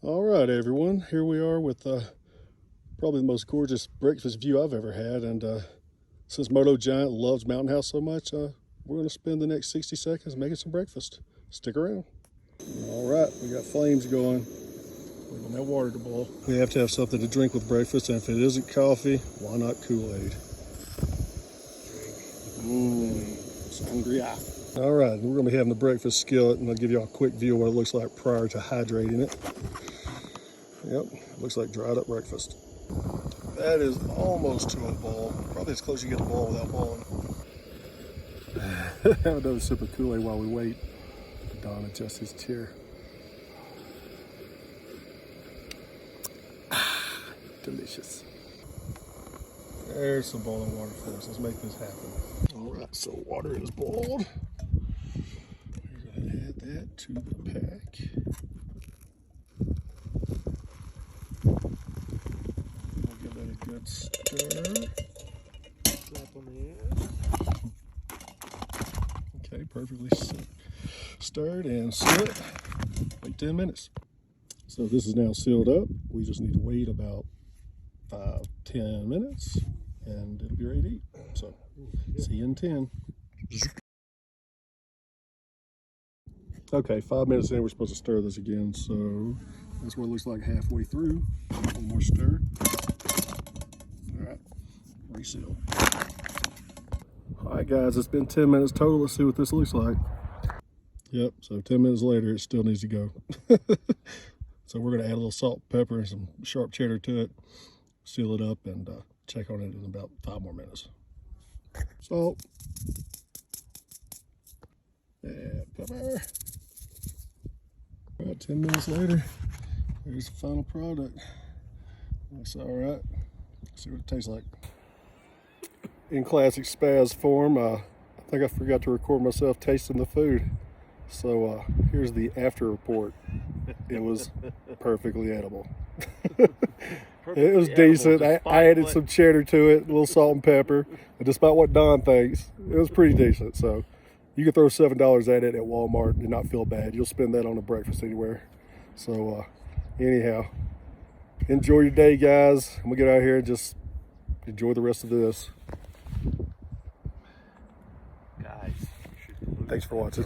All right, everyone, here we are with probably the most gorgeous breakfast view I've ever had. And since Moto Giant loves Mountain House so much, we're going to spend the next 60 seconds making some breakfast. Stick around. All right, we got flames going. We're going to have water to boil. We have to have something to drink with breakfast, and if it isn't coffee, why not Kool-Aid? Sangria. All right, we're going to be having the breakfast skillet, and I'll give you a quick view of what it looks like prior to hydrating it. Yep, looks like dried up breakfast. That is almost to a boil. Probably as close as you get a boil without boiling. Have another sip of Kool-Aid while we wait. Don adjusts his chair. Delicious. There's some boiling water for us. Let's make this happen. All right, so water is boiled. We're gonna add that to the pack. We'll give that a good stir. Drop on the end. Okay, perfectly stirred and seal it. Wait 10 minutes. So this is now sealed up. We just need to wait about 5-10 minutes and it'll be ready to eat. So see you in 10. Okay, 5 minutes in, we're supposed to stir this again. So that's what it looks like halfway through. One more stir. All right, reseal. All right, guys, it's been 10 minutes total. Let's see what this looks like. Yep, so 10 minutes later, it still needs to go. So we're gonna add a little salt, pepper, and some sharp cheddar to it, seal it up, and check on it in about 5 more minutes. Salt. And pepper. About 10 minutes later, here's the final product. Looks all right. Let's see what it tastes like. In classic Spaz form, I think I forgot to record myself tasting the food. So here's the after report. It was perfectly edible. It was decent. I added some cheddar to it, a little salt and pepper. And despite what Don thinks, it was pretty decent. So you can throw $7 at it at Walmart and not feel bad. You'll spend that on a breakfast anywhere. So anyhow, enjoy your day, guys. I'm gonna get out here and just enjoy the rest of this. Guys, Thanks for watching.